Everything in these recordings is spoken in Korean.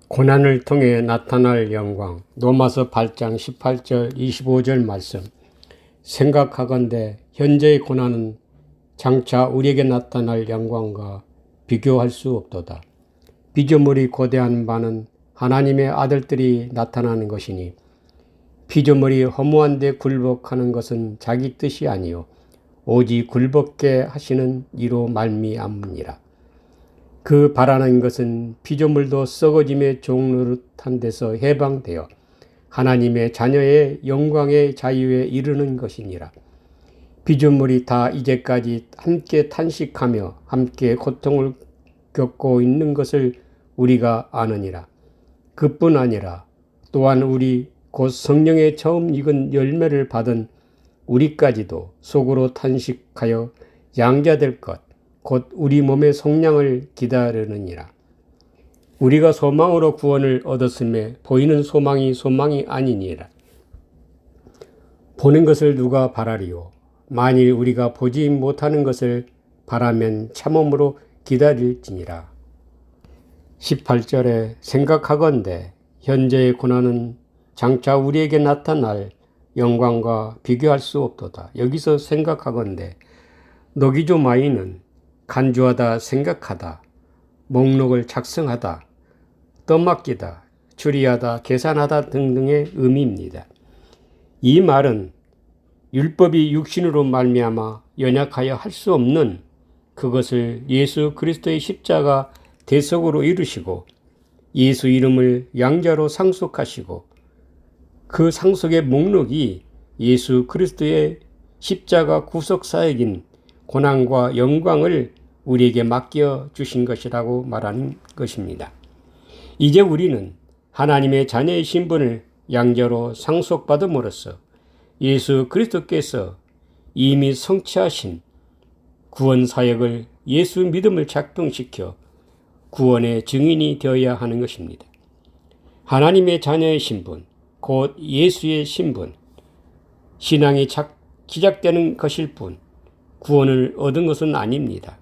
고난을 통해 나타날 영광. 로마서 8장 18절 25절 말씀. 생각하건대 현재의 고난은 장차 우리에게 나타날 영광과 비교할 수 없도다. 피조물이 고대한 바는 하나님의 아들들이 나타나는 것이니 피조물이 허무한 데 굴복하는 것은 자기 뜻이 아니요 오직 굴복게 하시는 이로 말미암으니라. 그 바라는 것은 피조물도 썩어짐의 종노릇한 데서 해방되어 하나님의 자녀의 영광의 자유에 이르는 것이니라. 피조물이 다 이제까지 함께 탄식하며 함께 고통을 겪고 있는 것을 우리가 아느니라. 그뿐 아니라 또한 우리 곧 성령의 처음 익은 열매를 받은 우리까지도 속으로 탄식하여 양자될 것 곧 우리 몸의 속량을 기다리느니라. 우리가 소망으로 구원을 얻었음에 보이는 소망이 아니니라. 보는 것을 누가 바라리요? 만일 우리가 보지 못하는 것을 바라면 참음으로 기다릴지니라. 18절에 생각하건대 현재의 고난은 장차 우리에게 나타날 영광과 비교할 수 없도다. 여기서 생각하건대 노기조마이는 간주하다, 생각하다, 목록을 작성하다, 떠맡기다, 추리하다, 계산하다 등등의 의미입니다. 이 말은 율법이 육신으로 말미암아 연약하여 할 수 없는 그것을 예수 그리스도의 십자가 대속으로 이루시고 예수 이름을 양자로 상속하시고 그 상속의 목록이 예수 그리스도의 십자가 구속사역인 고난과 영광을 우리에게 맡겨 주신 것이라고 말하는 것입니다. 이제 우리는 하나님의 자녀의 신분을 양자로 상속받음으로써 예수 그리스도께서 이미 성취하신 구원 사역을 예수 믿음을 작동시켜 구원의 증인이 되어야 하는 것입니다. 하나님의 자녀의 신분, 곧 예수의 신분, 신앙이 시작되는 것일 뿐 구원을 얻은 것은 아닙니다.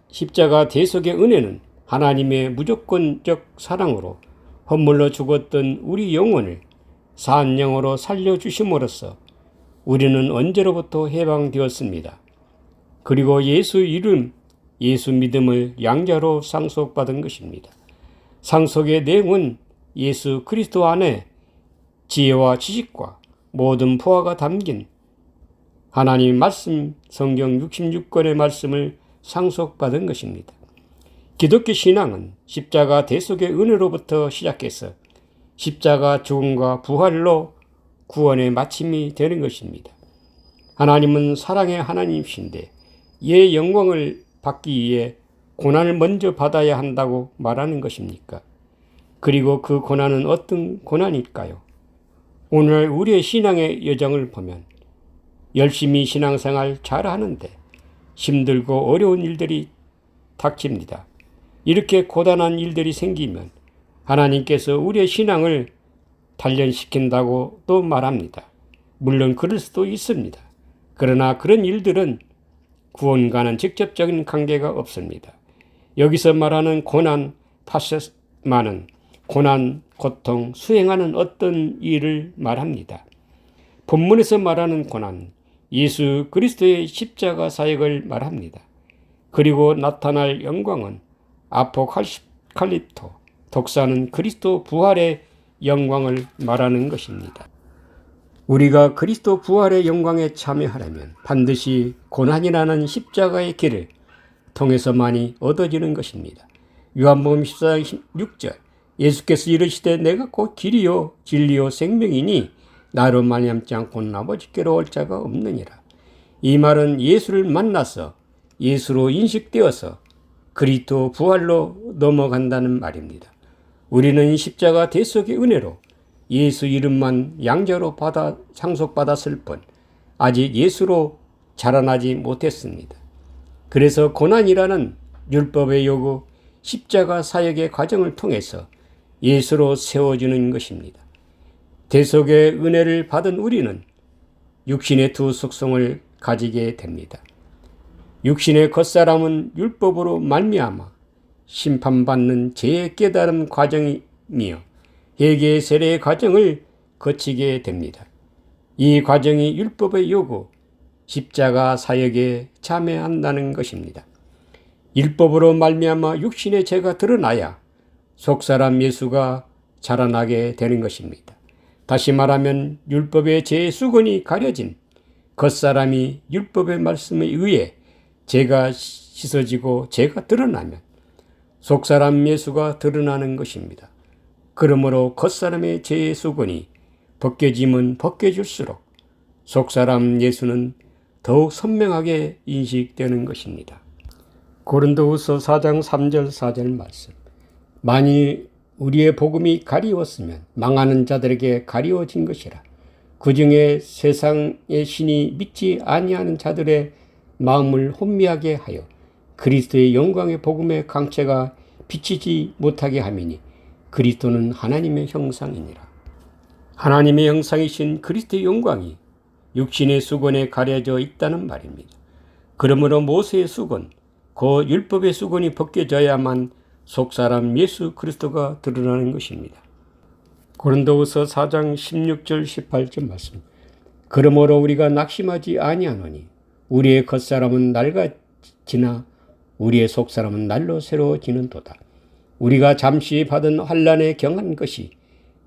십자가 대속의 은혜는 하나님의 무조건적 사랑으로 허물로 죽었던 우리 영혼을 산 영으로 살려주심으로써 우리는 언제로부터 해방되었습니다. 그리고 예수 이름, 예수 믿음을 양자로 상속받은 것입니다. 상속의 내용은 예수 그리스도 안에 지혜와 지식과 모든 포화가 담긴 하나님 말씀 성경 66권의 말씀을 상속받은 것입니다. 기독교 신앙은 십자가 대속의 은혜로부터 시작해서 십자가 죽음과 부활로 구원의 마침이 되는 것입니다. 하나님은 사랑의 하나님이신데 예 영광을 받기 위해 고난을 먼저 받아야 한다고 말하는 것입니까? 그리고 그 고난은 어떤 고난일까요? 오늘 우리의 신앙의 여정을 보면 열심히 신앙생활 잘하는데 힘들고 어려운 일들이 닥칩니다. 이렇게 고단한 일들이 생기면 하나님께서 우리의 신앙을 단련시킨다고 또 말합니다. 물론 그럴 수도 있습니다. 그러나 그런 일들은 구원과는 직접적인 관계가 없습니다. 여기서 말하는 고난, 파세마는 고난, 고통, 수행하는 어떤 일을 말합니다. 본문에서 말하는 고난, 예수 그리스도의 십자가 사역을 말합니다. 그리고 나타날 영광은 아포칼립토, 독사는 그리스도 부활의 영광을 말하는 것입니다. 우리가 그리스도 부활의 영광에 참여하려면 반드시 고난이라는 십자가의 길을 통해서만이 얻어지는 것입니다. 요한복음 14장 6절 예수께서 이르시되 내가 곧 길이요 진리요 생명이니 나로 말미암지 않고는 아버지께로 올 자가 없느니라. 이 말은 예수를 만나서 예수로 인식되어서 그리스도 부활로 넘어간다는 말입니다. 우리는 십자가 대속의 은혜로 예수 이름만 양자로 상속받았을 뿐 아직 예수로 자라나지 못했습니다. 그래서 고난이라는 율법의 요구, 십자가 사역의 과정을 통해서 예수로 세워지는 것입니다. 대속의 은혜를 받은 우리는 육신의 두 속성을 가지게 됩니다. 육신의 겉사람은 율법으로 말미암아 심판받는 죄의 깨달음 과정이며 회개 세례의 과정을 거치게 됩니다. 이 과정이 율법의 요구, 십자가 사역에 참여한다는 것입니다. 율법으로 말미암아 육신의 죄가 드러나야 속사람 예수가 자라나게 되는 것입니다. 다시 말하면 율법의 죄의 수건이 가려진 겉사람이 율법의 말씀에 의해 죄가 씻어지고 죄가 드러나면 속사람 예수가 드러나는 것입니다. 그러므로 겉사람의 죄의 수건이 벗겨지면 벗겨질수록 속사람 예수는 더욱 선명하게 인식되는 것입니다. 고린도후서 4장 3절 4절 말씀. 만일 우리의 복음이 가리웠으면 망하는 자들에게 가리워진 것이라. 그 중에 세상의 신이 믿지 아니하는 자들의 마음을 혼미하게 하여 그리스도의 영광의 복음의 강체가 비치지 못하게 함이니 그리스도는 하나님의 형상이니라. 하나님의 형상이신 그리스도의 영광이 육신의 수건에 가려져 있다는 말입니다. 그러므로 모세의 수건, 그 율법의 수건이 벗겨져야만 속사람 예수 그리스도가 드러나는 것입니다. 고린도후서 4장 16절 18절 말씀. 그러므로 우리가 낙심하지 아니하노니 우리의 겉사람은 날과 지나 우리의 속사람은 날로 새로워지는도다. 우리가 잠시 받은 환난에 경한 것이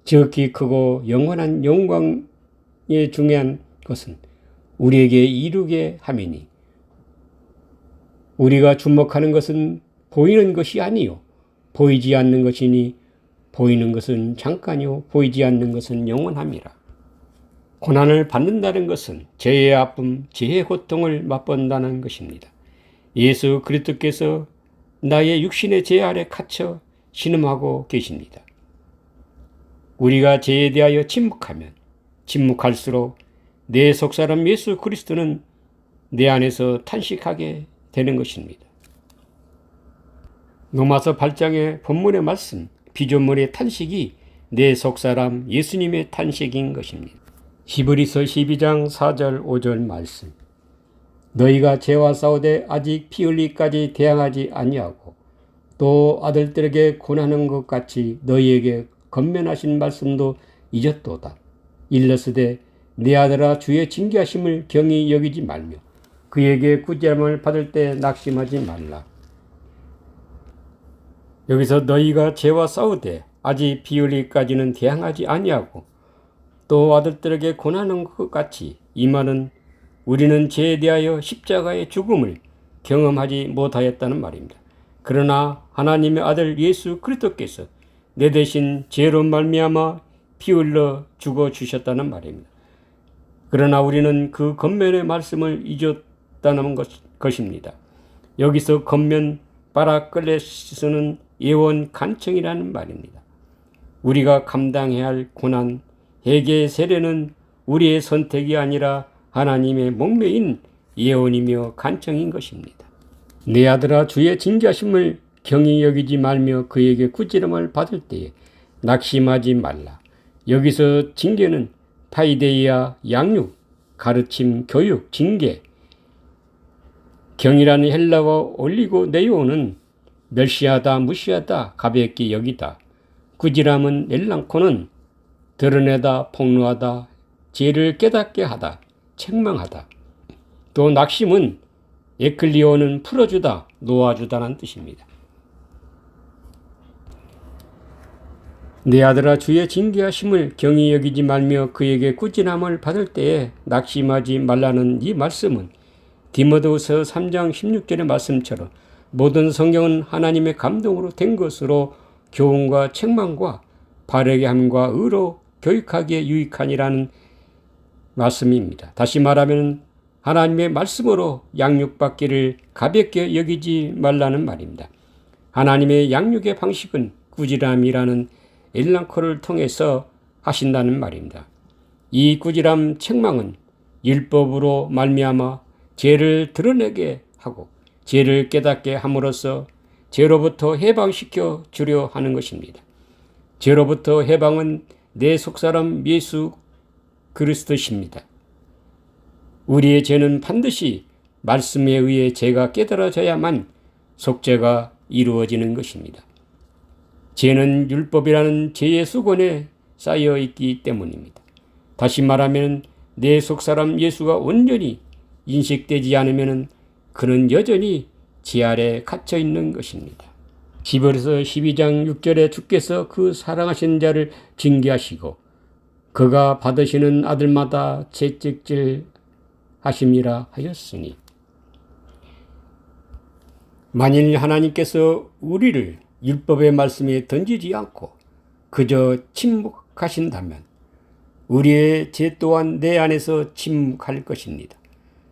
지극히 크고 영원한 영광에 중요한 것은 우리에게 이루게 함이니 우리가 주목하는 것은 보이는 것이 아니요 보이지 않는 것이니 보이는 것은 잠깐이요 보이지 않는 것은 영원함이라. 고난을 받는다는 것은 죄의 아픔, 죄의 고통을 맛본다는 것입니다. 예수 그리스도께서 나의 육신의 죄 아래 갇혀 신음하고 계십니다. 우리가 죄에 대하여 침묵하면 침묵할수록 내 속사람 예수 그리스도는 내 안에서 탄식하게 되는 것입니다. 로마서 8장의 본문의 말씀, 피조물의 탄식이 내 속사람 예수님의 탄식인 것입니다. 히브리서 12장 4절 5절 말씀. 너희가 죄와 싸우되 아직 피 흘리기까지 대항하지 아니하고 또 아들들에게 고난한 것 같이 너희에게 건면하신 말씀도 잊었도다. 일러스되 내 아들아 주의 징계하심을 경히 여기지 말며 그에게 구제함을 받을 때 낙심하지 말라. 여기서 너희가 죄와 싸우되 아직 피 흘리기까지는 대항하지 아니하고 또 아들들에게 고난한 것 같이, 이 말은 우리는 죄에 대하여 십자가의 죽음을 경험하지 못하였다는 말입니다. 그러나 하나님의 아들 예수 그리스도께서 내 대신 죄로 말미암아 피 흘려 죽어 주셨다는 말입니다. 그러나 우리는 그 권면의 말씀을 잊었다는 것입니다. 여기서 권면 파라클레시스는 예원 간청이라는 말입니다. 우리가 감당해야 할 고난, 회개 세례는 우리의 선택이 아니라 하나님의 목매인 예언이며 간청인 것입니다. 내 아들아 주의 징계하심을 경히 여기지 말며 그에게 구제름을 받을 때에 낙심하지 말라. 여기서 징계는 파이데이아, 양육, 가르침, 교육, 징계, 경이라는 헬라어 올리고 네오는 멸시하다, 무시하다, 가볍게 여기다. 꾸지람은 엘랑코는 드러내다, 폭로하다, 죄를 깨닫게 하다, 책망하다. 또 낙심은 에클리오는 풀어주다, 놓아주다라는 뜻입니다. 내 아들아 주의 징계하심을 경히 여기지 말며 그에게 꾸지람을 받을 때에 낙심하지 말라는 이 말씀은 디모데후서 3장 16절의 말씀처럼 모든 성경은 하나님의 감동으로 된 것으로 교훈과 책망과 바르게 함과 의로 교육하기에 유익하니라는 말씀입니다. 다시 말하면 하나님의 말씀으로 양육받기를 가볍게 여기지 말라는 말입니다. 하나님의 양육의 방식은 꾸지람이라는 엘랑코를 통해서 하신다는 말입니다. 이 꾸지람 책망은 율법으로 말미암아 죄를 드러내게 하고 죄를 깨닫게 함으로써 죄로부터 해방시켜 주려 하는 것입니다. 죄로부터 해방은 내 속사람 예수 그리스도십니다. 우리의 죄는 반드시 말씀에 의해 죄가 깨달아져야만 속죄가 이루어지는 것입니다. 죄는 율법이라는 죄의 수건에 쌓여 있기 때문입니다. 다시 말하면 내 속사람 예수가 온전히 인식되지 않으면 그는 여전히 죄 아래 갇혀 있는 것입니다. 히브리서 12장 6절에 주께서 그 사랑하신 자를 징계하시고 그가 받으시는 아들마다 채찍질 하심이라 하였으니, 만일 하나님께서 우리를 율법의 말씀에 던지지 않고 그저 침묵하신다면 우리의 죄 또한 내 안에서 침묵할 것입니다.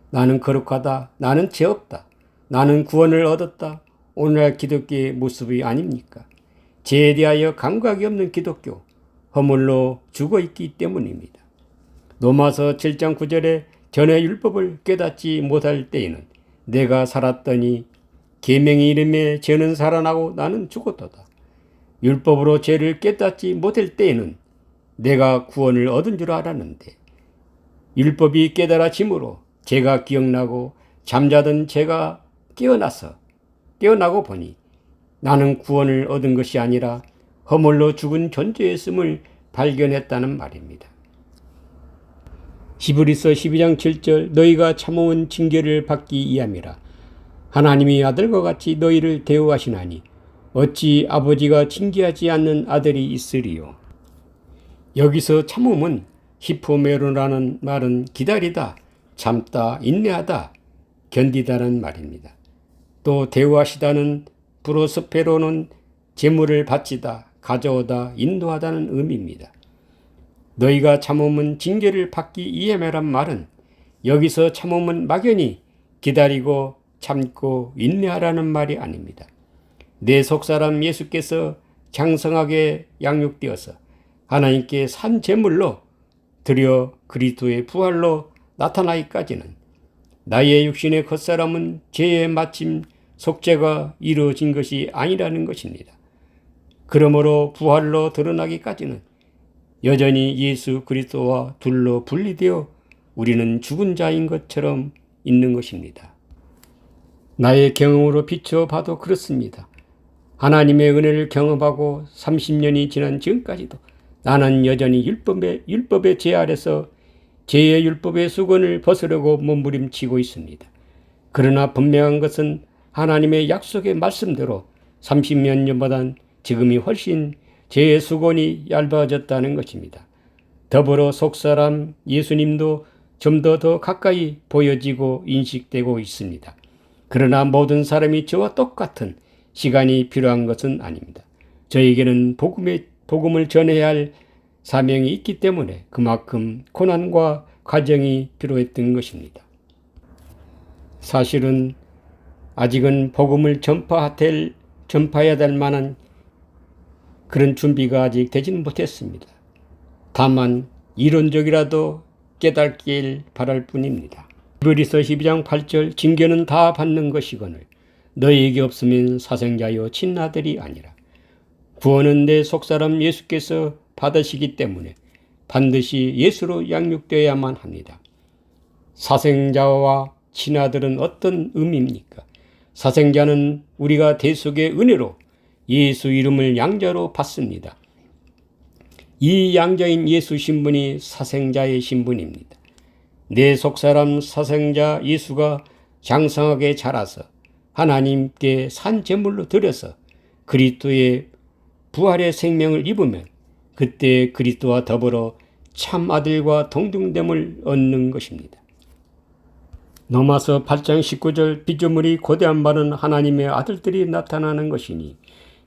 나는 거룩하다, 나는 죄 없다, 나는 구원을 얻었다, 오늘날 기독교의 모습이 아닙니까? 죄에 대하여 감각이 없는 기독교, 허물로 죽어있기 때문입니다. 로마서 7장 9절에 전에 율법을 깨닫지 못할 때에는 내가 살았더니 계명의 이름에 죄는 살아나고 나는 죽었도다. 율법으로 죄를 깨닫지 못할 때에는 내가 구원을 얻은 줄 알았는데 율법이 깨달아짐으로 죄가 기억나고 잠자던 죄가 깨어나고 보니 나는 구원을 얻은 것이 아니라 허물로 죽은 존재였음을 발견했다는 말입니다. 히브리서 12장 7절 너희가 참아온 징계를 받기 이함이라. 하나님이 아들과 같이 너희를 대우하시나니 어찌 아버지가 징계하지 않는 아들이 있으리요. 여기서 참음은 히포메로라는 말은 기다리다, 참다, 인내하다, 견디다는 말입니다. 또 대우하시다는 브로스페로는 재물을 바치다, 가져오다, 인도하다는 의미입니다. 너희가 참음은 징계를 받기 이함이란 말은 여기서 참음은 막연히 기다리고 참고 인내하라는 말이 아닙니다. 내 속사람 예수께서 장성하게 양육되어서 하나님께 산 제물로 드려 그리스도의 부활로 나타나기까지는 나의 육신의 겉사람은 죄의 마침 속죄가 이루어진 것이 아니라는 것입니다. 그러므로 부활로 드러나기까지는 여전히 예수 그리스도와 둘로 분리되어 우리는 죽은 자인 것처럼 있는 것입니다. 나의 경험으로 비춰봐도 그렇습니다. 하나님의 은혜를 경험하고 30년이 지난 지금까지도 나는 여전히 율법의 죄 아래서 죄의 율법의 수건을 벗으려고 몸부림치고 있습니다. 그러나 분명한 것은 하나님의 약속의 말씀대로 30년 전보단 지금이 훨씬 죄의 수건이 얇아졌다는 것입니다. 더불어 속사람 예수님도 좀 더 가까이 보여지고 인식되고 있습니다. 그러나 모든 사람이 저와 똑같은 시간이 필요한 것은 아닙니다. 저에게는 복음을 전해야 할 사명이 있기 때문에 그만큼 고난과 과정이 필요했던 것입니다. 사실은 아직은 복음을 전파해야 될 만한 그런 준비가 아직 되지는 못했습니다. 다만 이론적이라도 깨닫길 바랄 뿐입니다. 히브리서 12장 8절 징계는 다 받는 것이거늘 너희에게 없으면 사생자여 친아들이 아니라. 구원은 내 속사람 예수께서 받으시기 때문에 반드시 예수로 양육되어야만 합니다. 사생자와 친아들은 어떤 의미입니까? 사생자는 우리가 대속의 은혜로 예수 이름을 양자로 받습니다. 이 양자인 예수 신분이 사생자의 신분입니다. 내 속사람 사생자 예수가 장성하게 자라서 하나님께 산 제물로 드려서 그리스도의 부활의 생명을 입으면 그때 그리스도와 더불어 참 아들과 동등됨을 얻는 것입니다. 로마서 8장 19절 피조물이 고대한 바는 하나님의 아들들이 나타나는 것이니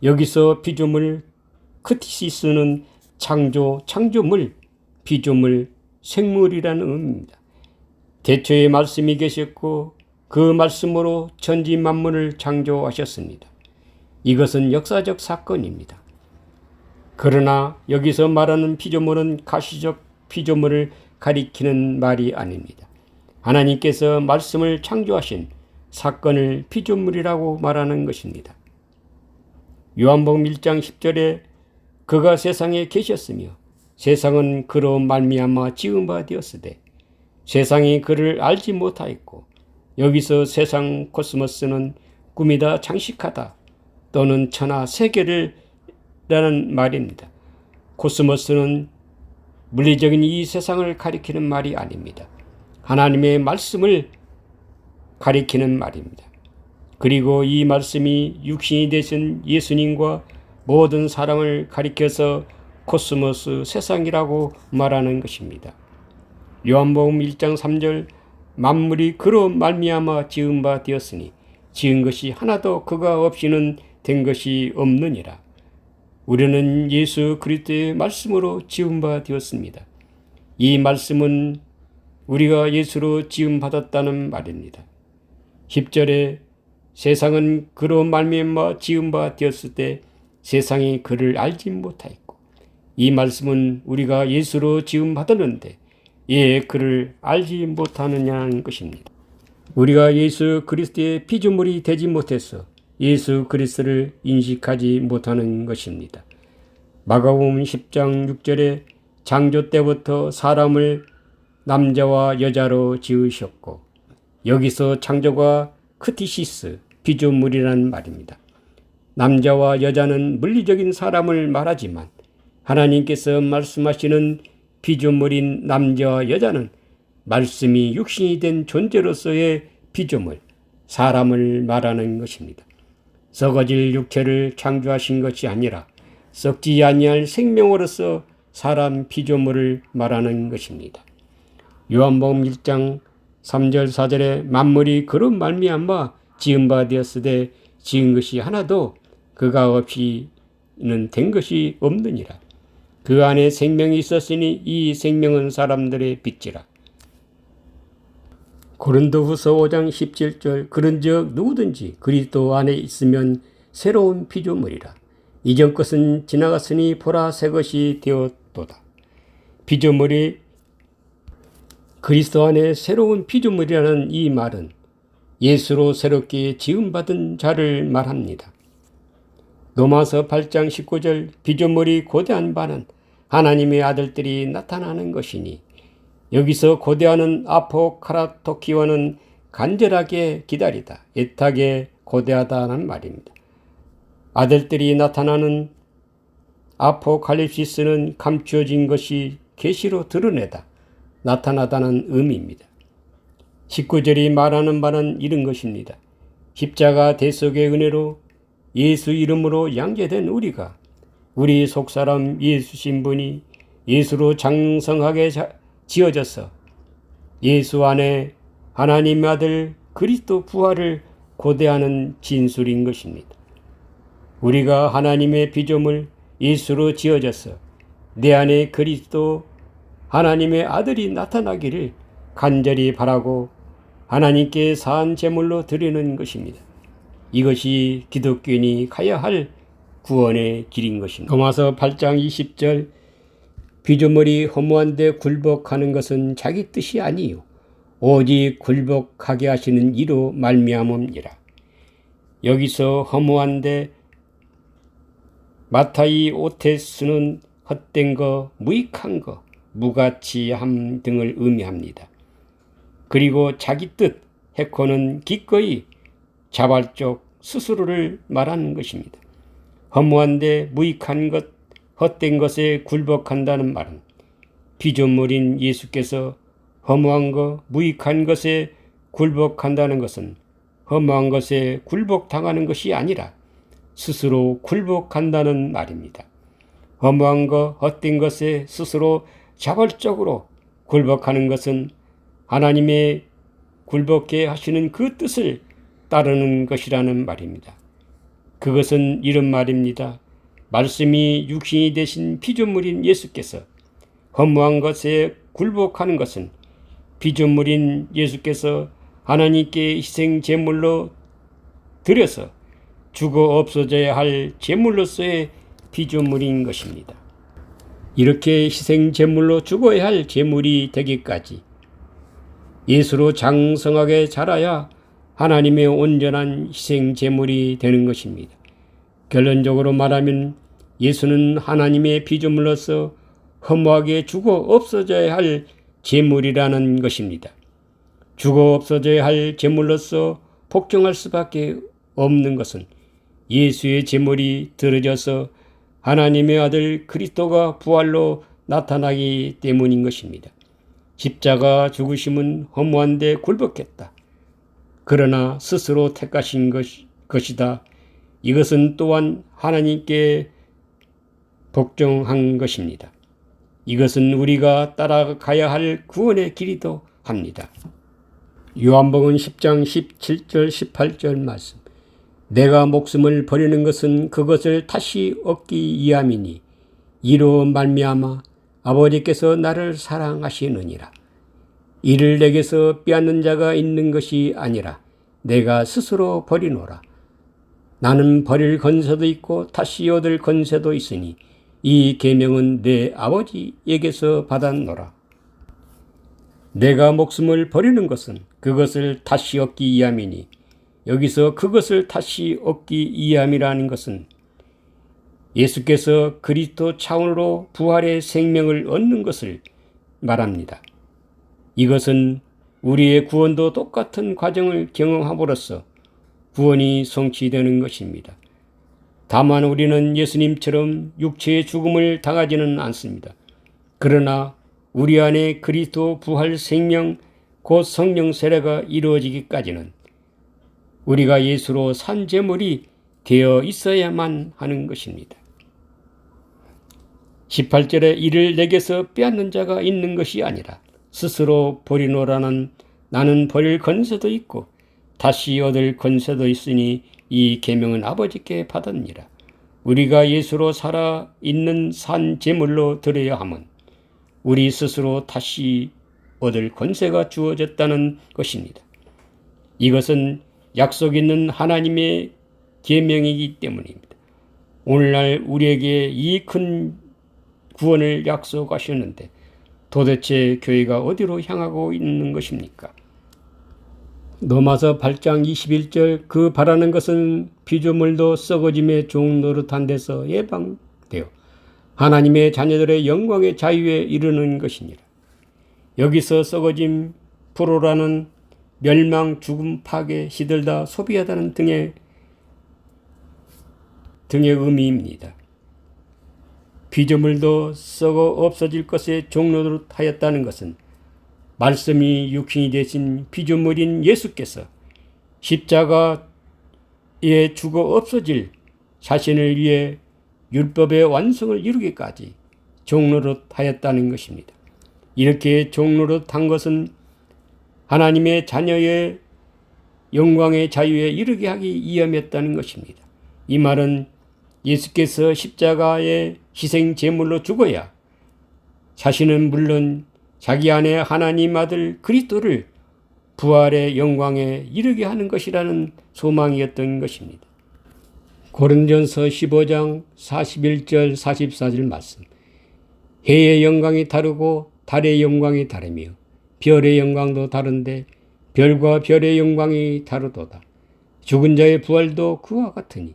여기서 피조물 크티시스는 창조물, 피조물, 생물이라는 의미입니다. 대초에 말씀이 계셨고 그 말씀으로 천지 만물을 창조하셨습니다. 이것은 역사적 사건입니다. 그러나 여기서 말하는 피조물은 가시적 피조물을 가리키는 말이 아닙니다. 하나님께서 말씀을 창조하신 사건을 피조물이라고 말하는 것입니다. 요한복음 1장 10절에 그가 세상에 계셨으며 세상은 그로 말미암아 지은 바 되었으되 세상이 그를 알지 못하였고 여기서 세상 코스모스는 꿈이다 장식하다 또는 천하 세계를 라는 말입니다. 코스모스는 물리적인 이 세상을 가리키는 말이 아닙니다. 하나님의 말씀을 가리키는 말입니다. 그리고 이 말씀이 육신이 되신 예수님과 모든 사람을 가리켜서 코스모스 세상이라고 말하는 것입니다. 요한복음 1장 3절 만물이 그로 말미암아 지은 바 되었으니 지은 것이 하나도 그가 없이는 된 것이 없느니라. 우리는 예수 그리스도의 말씀으로 지은 바 되었습니다. 이 말씀은 우리가 예수로 지음 받았다는 말입니다. 10절에 세상은 그로 말미암아 지은 바 되었을 때 세상이 그를 알지 못하였고, 이 말씀은 우리가 예수로 지음 받았는데 왜 그를 알지 못하느냐는 것입니다. 우리가 예수 그리스도의 피조물이 되지 못해서 예수 그리스도를 인식하지 못하는 것입니다. 마가복음 10장 6절에 창조 때부터 사람을 남자와 여자로 지으셨고, 여기서 창조가 크티시스, 피조물이란 말입니다. 남자와 여자는 물리적인 사람을 말하지만 하나님께서 말씀하시는 피조물인 남자와 여자는 말씀이 육신이 된 존재로서의 피조물, 사람을 말하는 것입니다. 썩어질 육체를 창조하신 것이 아니라 썩지 아니할 생명으로서 사람 피조물을 말하는 것입니다. 요한복음 1장 3절 4절에 만물이 그로 말미암아 지은 바 되었으되 지은 것이 하나도 그가 없이는 된 것이 없느니라. 그 안에 생명이 있었으니 이 생명은 사람들의 빛이라. 고린도후서 5장 17절 그런즉 누구든지 그리스도 안에 있으면 새로운 피조물이라. 이전 것은 지나갔으니 보라 새 것이 되었도다. 피조물이 그리스도 안에 새로운 피조물이라는 이 말은 예수로 새롭게 지음받은 자를 말합니다. 로마서 8장 19절 피조물이 고대한 바는 하나님의 아들들이 나타나는 것이니, 여기서 고대하는 아포카라토키와는 간절하게 기다리다, 애타게 고대하다는 말입니다. 아들들이 나타나는 아포칼립시스는 감추어진 것이 계시로 드러내다, 나타나다는 의미입니다. 19절이 말하는 바는 이런 것입니다. 십자가 대속의 은혜로 예수 이름으로 양계된 우리가 우리 속사람 예수 신분이 예수로 장성하게 지어져서 예수 안에 하나님의 아들 그리스도 부활을 고대하는 진술인 것입니다. 우리가 하나님의 피조물 예수로 지어져서 내 안에 그리스도 하나님의 아들이 나타나기를 간절히 바라고 하나님께 사한 제물로 드리는 것입니다. 이것이 기독교인이 가야 할 구원의 길인 것입니다. 로마서 8장 20절 피조물이 허무한데 굴복하는 것은 자기 뜻이 아니요 오직 굴복하게 하시는 이로 말미암음이라. 여기서 허무한데 마타이 오테스는 헛된 거, 무익한 거, 무가치함 등을 의미합니다. 그리고 자기 뜻, 헤코는 기꺼이 자발적 스스로를 말하는 것입니다. 허무한데 무익한 것, 헛된 것에 굴복한다는 말은 피조물인 예수께서 허무한 것, 무익한 것에 굴복한다는 것은 허무한 것에 굴복당하는 것이 아니라 스스로 굴복한다는 말입니다. 허무한 것, 헛된 것에 스스로 자발적으로 굴복하는 것은 하나님의 굴복해 하시는 그 뜻을 따르는 것이라는 말입니다. 그것은 이런 말입니다. 말씀이 육신이 되신 피조물인 예수께서 허무한 것에 굴복하는 것은 피조물인 예수께서 하나님께 희생 제물로 드려서 죽어 없어져야 할 제물로서의 피조물인 것입니다. 이렇게 희생 제물로 죽어야 할 제물이 되기까지 예수로 장성하게 자라야 하나님의 온전한 희생 제물이 되는 것입니다. 결론적으로 말하면 예수는 하나님의 피조물로서 허무하게 죽어 없어져야 할 제물이라는 것입니다. 죽어 없어져야 할 제물로서 복종할 수밖에 없는 것은 예수의 제물이 드러져서 하나님의 아들 그리스도가 부활로 나타나기 때문인 것입니다. 십자가 죽으심은 허무한데 굴복했다. 그러나 스스로 택하신 것이다. 이것은 또한 하나님께 복종한 것입니다. 이것은 우리가 따라가야 할 구원의 길이기도 합니다. 요한복음 10장 17절 18절 말씀. 내가 목숨을 버리는 것은 그것을 다시 얻기 위함이니 이로 말미암아 아버지께서 나를 사랑하시느니라. 이를 내게서 빼앗는 자가 있는 것이 아니라 내가 스스로 버리노라. 나는 버릴 권세도 있고 다시 얻을 권세도 있으니 이 계명은 내 아버지에게서 받았노라. 내가 목숨을 버리는 것은 그것을 다시 얻기 위함이니 여기서 그것을 다시 얻기 위함이라는 것은 예수께서 그리스도 차원으로 부활의 생명을 얻는 것을 말합니다. 이것은 우리의 구원도 똑같은 과정을 경험함으로써 구원이 성취되는 것입니다. 다만 우리는 예수님처럼 육체의 죽음을 당하지는 않습니다. 그러나 우리 안에 그리스도 부활 생명 곧 성령 세례가 이루어지기까지는 우리가 예수로 산 제물이 되어 있어야만 하는 것입니다. 18절에 이를 내게서 빼앗는 자가 있는 것이 아니라 스스로 버리노라는 나는 버릴 권세도 있고 다시 얻을 권세도 있으니 이 계명은 아버지께 받았니라. 우리가 예수로 살아 있는 산 제물로 드려야 함은 우리 스스로 다시 얻을 권세가 주어졌다는 것입니다. 이것은 약속 있는 하나님의 계명이기 때문입니다. 오늘날 우리에게 이 큰 구원을 약속하셨는데 도대체 교회가 어디로 향하고 있는 것입니까? 로마서 8장 21절 그 바라는 것은 피조물도 썩어짐의 종 노릇한 데서 예방되어 하나님의 자녀들의 영광의 자유에 이르는 것이니라. 여기서 썩어짐 불호라는 멸망, 죽음, 파괴, 시들다, 소비하다는 등의 의미입니다. 피조물도 썩어 없어질 것에 종노릇하였다는 것은 말씀이 육신이 되신 피조물인 예수께서 십자가에 죽어 없어질 자신을 위해 율법의 완성을 이루기까지 종노릇하였다는 것입니다. 이렇게 종노릇한 것은 하나님의 자녀의 영광의 자유에 이르게 하기 위함이었다는 것입니다. 이 말은 예수께서 십자가의 희생 제물로 죽어야 자신은 물론 자기 안에 하나님 아들 그리스도를 부활의 영광에 이르게 하는 것이라는 소망이었던 것입니다. 고린도전서 15장 41절 44절 말씀. 해의 영광이 다르고 달의 영광이 다르며 별의 영광도 다른데 별과 별의 영광이 다르도다. 죽은 자의 부활도 그와 같으니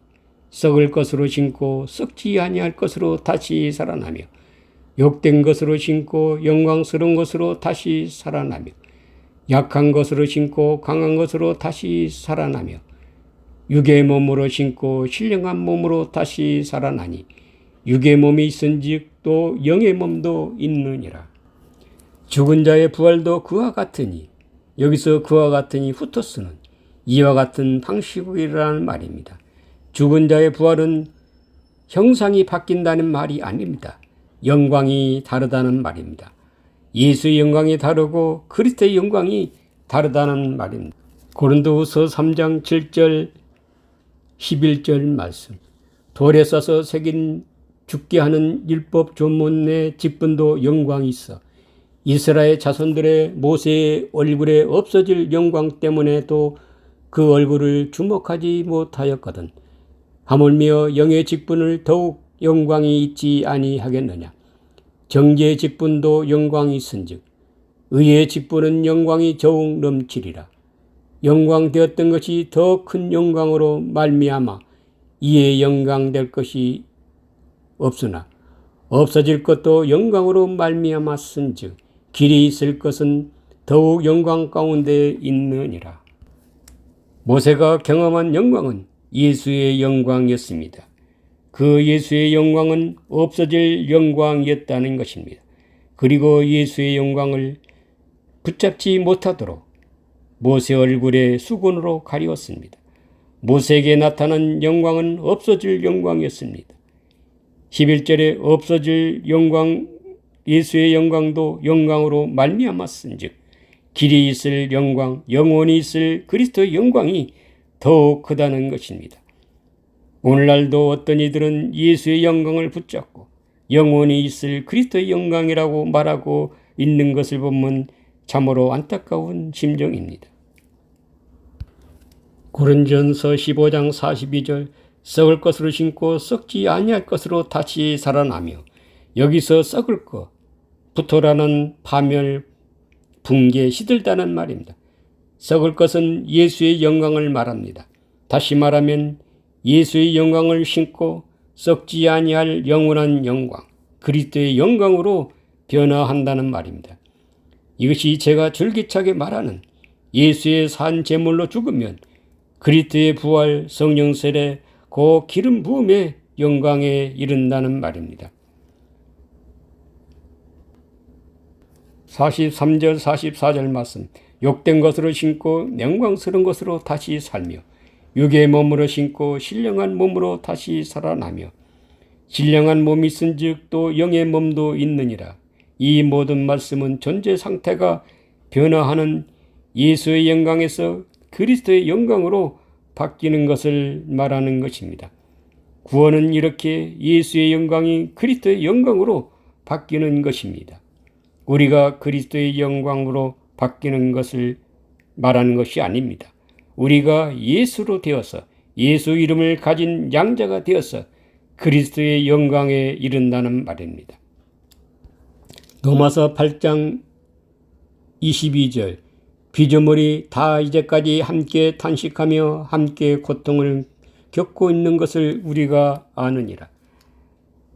썩을 것으로 신고 썩지 아니할 것으로 다시 살아나며 욕된 것으로 신고 영광스러운 것으로 다시 살아나며 약한 것으로 신고 강한 것으로 다시 살아나며 육의 몸으로 신고 신령한 몸으로 다시 살아나니 육의 몸이 있은즉 또 영의 몸도 있느니라. 죽은 자의 부활도 그와 같으니 여기서 그와 같으니 후토스는 이와 같은 방식이라는 말입니다. 죽은 자의 부활은 형상이 바뀐다는 말이 아닙니다. 영광이 다르다는 말입니다. 예수의 영광이 다르고 그리스도의 영광이 다르다는 말입니다. 고린도후서 3장 7절 11절 말씀. 돌에 싸서 새긴 죽게 하는 율법 조문의 직분도 영광이 있어 이스라엘 자손들의 모세의 얼굴에 없어질 영광 때문에도 그 얼굴을 주목하지 못하였거든. 하물며 영의 직분을 더욱 영광이 있지 아니하겠느냐. 정죄의 직분도 영광이 있은즉 의의 직분은 영광이 더욱 넘치리라. 영광되었던 것이 더 큰 영광으로 말미암아 이에 영광될 것이 없으나 없어질 것도 영광으로 말미암았은즉 길이 있을 것은 더욱 영광 가운데 있느니라. 모세가 경험한 영광은 예수의 영광이었습니다. 그 예수의 영광은 없어질 영광이었다는 것입니다. 그리고 예수의 영광을 붙잡지 못하도록 모세 얼굴에 수건으로 가리웠습니다. 모세에게 나타난 영광은 없어질 영광이었습니다. 11절에 없어질 영광, 예수의 영광도 영광으로 말미암았은즉 길이 있을 영광, 영원히 있을 그리스도의 영광이 더욱 크다는 것입니다. 오늘날도 어떤 이들은 예수의 영광을 붙잡고 영원히 있을 그리스도의 영광이라고 말하고 있는 것을 보면 참으로 안타까운 심정입니다. 고린전서 15장 42절 썩을 것으로 심고 썩지 아니할 것으로 다시 살아나며 여기서 썩을 것, 부토라는 파멸, 붕괴, 시들다는 말입니다. 썩을 것은 예수의 영광을 말합니다. 다시 말하면 예수의 영광을 심고 썩지 아니할 영원한 영광, 그리스도의 영광으로 변화한다는 말입니다. 이것이 제가 줄기차게 말하는 예수의 산 제물로 죽으면 그리스도의 부활, 성령 세례, 그 기름 부음의 영광에 이른다는 말입니다. 43절 44절 말씀 욕된 것으로 심고 영광스러운 것으로 다시 살며 육의 몸으로 심고 신령한 몸으로 다시 살아나며 신령한 몸이 있은즉 또 영의 몸도 있느니라. 이 모든 말씀은 존재 상태가 변화하는 예수의 영광에서 그리스도의 영광으로 바뀌는 것을 말하는 것입니다. 구원은 이렇게 예수의 영광이 그리스도의 영광으로 바뀌는 것입니다. 우리가 그리스도의 영광으로 바뀌는 것을 말하는 것이 아닙니다. 우리가 예수로 되어서 예수 이름을 가진 양자가 되어서 그리스도의 영광에 이른다는 말입니다. 로마서 8장 22절 피조물이 다 이제까지 함께 탄식하며 함께 고통을 겪고 있는 것을 우리가 아느니라.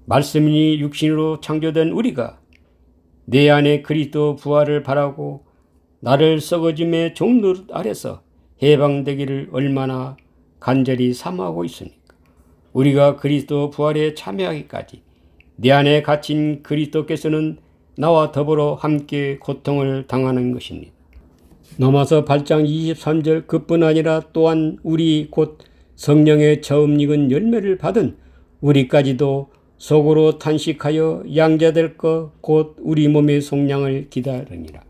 말씀이 육신으로 창조된 우리가 내 안에 그리스도 부활을 바라고 나를 썩어짐의 종노릇 아래서 해방되기를 얼마나 간절히 사모하고 있습니까? 우리가 그리스도 부활에 참여하기까지 내 안에 갇힌 그리스도께서는 나와 더불어 함께 고통을 당하는 것입니다. 로마서 8장 23절 그뿐 아니라 또한 우리 곧 성령의 처음 익은 열매를 받은 우리까지도 속으로 탄식하여 양자될 것 곧 우리 몸의 속량을 기다리니라.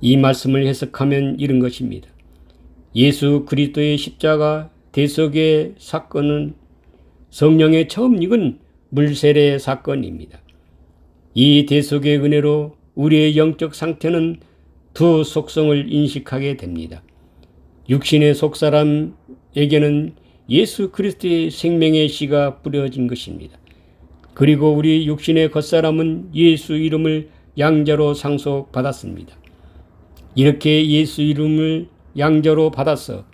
이 말씀을 해석하면 이런 것입니다. 예수 그리스도의 십자가 대속의 사건은 성령의 처음 익은 물세례의 사건입니다. 이 대속의 은혜로 우리의 영적 상태는 두 속성을 인식하게 됩니다. 육신의 속사람에게는 예수 그리스도의 생명의 씨가 뿌려진 것입니다. 그리고 우리 육신의 겉사람은 예수 이름을 양자로 상속받았습니다. 이렇게 예수 이름을 양자로 받아서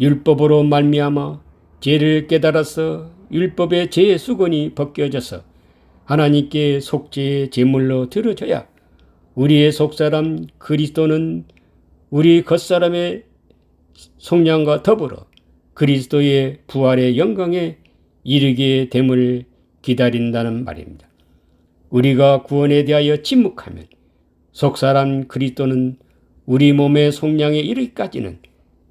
율법으로 말미암아 죄를 깨달아서 율법의 죄의 수건이 벗겨져서 하나님께 속죄의 제물로 드려져야 우리의 속사람 그리스도는 우리 겉사람의 속량과 더불어 그리스도의 부활의 영광에 이르게 됨을 기다린다는 말입니다. 우리가 구원에 대하여 침묵하면 속사람 그리스도는 우리 몸의 속량에 이르기까지는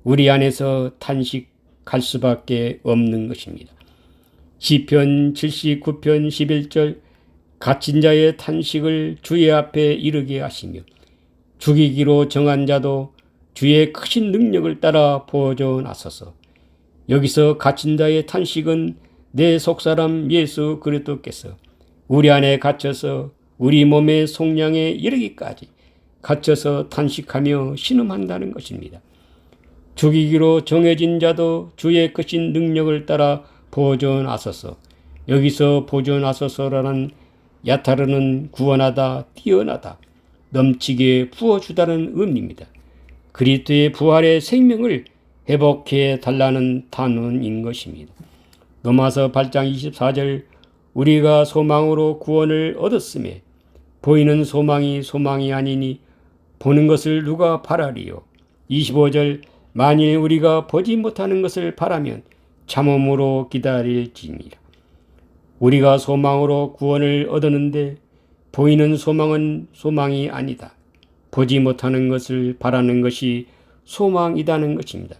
우리 안에서 탄식할 수밖에 없는 것입니다. 시편 79편 11절 갇힌 자의 탄식을 주의 앞에 이르게 하시며 죽이기로 정한 자도 주의 크신 능력을 따라 보존하소서. 여기서 갇힌 자의 탄식은 내 속사람 예수 그리스도께서 우리 안에 갇혀서 우리 몸의 속량에 이르기까지 갇혀서 탄식하며 신음한다는 것입니다. 죽이기로 정해진 자도 주의 크신 능력을 따라 보존하소서. 여기서 보존하소서라는 야타르는 구원하다, 뛰어나다, 넘치게 부어주다는 의미입니다. 그리스도의 부활의 생명을 회복해 달라는 단언인 것입니다. 로마서 8장 24절 우리가 소망으로 구원을 얻었음에 보이는 소망이 아니니 보는 것을 누가 바라리요. 25절 만일 우리가 보지 못하는 것을 바라면 참음으로 기다릴지니라. 우리가 소망으로 구원을 얻었는데 보이는 소망은 소망이 아니다. 보지 못하는 것을 바라는 것이 소망이라는 것입니다.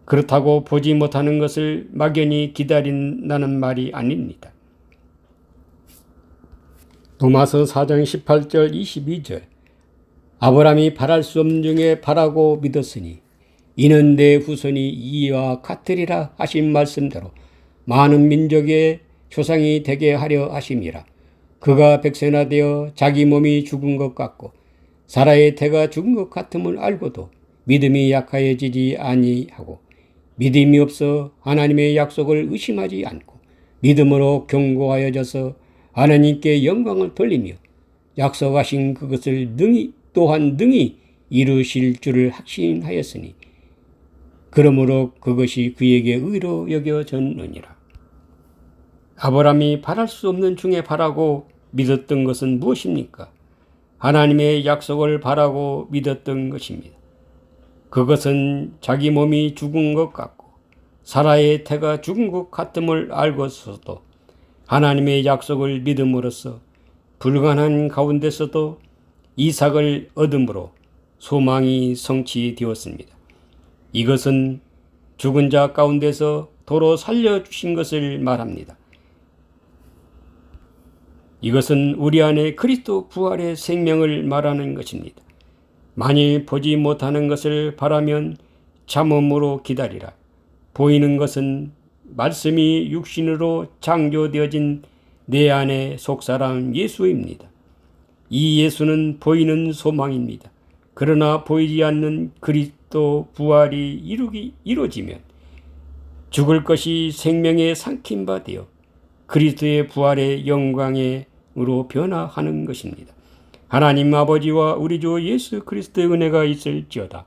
그렇다고 보지 못하는 것을 막연히 기다린다는 말이 아닙니다. 로마서 4장 18절 22절 아브라함이 바랄 수 없는 중에 바라고 믿었으니 이는 내 후손이 이와 같으리라 하신 말씀대로 많은 민족의 조상이 되게 하려 하심이라. 그가 백세나되어 자기 몸이 죽은 것 같고 사라의 태가 죽은 것 같음을 알고도 믿음이 약하여지지 아니하고 믿음이 없어 하나님의 약속을 의심하지 않고 믿음으로 견고하여져서 하나님께 영광을 돌리며 약속하신 그것을 또한 능히 이루실 줄을 확신하였으니 그러므로 그것이 그에게 의로 여겨졌느니라. 아브라함이 바랄 수 없는 중에 바라고 믿었던 것은 무엇입니까? 하나님의 약속을 바라고 믿었던 것입니다. 그것은 자기 몸이 죽은 것 같고 사라의 태가 죽은 것 같음을 알고서도 하나님의 약속을 믿음으로써 불가능한 가운데서도 이삭을 얻음으로 소망이 성취되었습니다. 이것은 죽은 자 가운데서 도로 살려주신 것을 말합니다. 이것은 우리 안에 그리스도 부활의 생명을 말하는 것입니다. 만일 보지 못하는 것을 바라면 참음으로 기다리라. 보이는 것은 말씀이 육신으로 창조되어진 내 안의 속사람 예수입니다. 이 예수는 보이는 소망입니다. 그러나 보이지 않는 그리스도 부활이 이루어지면 죽을 것이 생명에 삼킨 바 되어 그리스도의 부활의 영광으로 변화하는 것입니다. 하나님 아버지와 우리 주 예수 그리스도의 은혜가 있을지어다.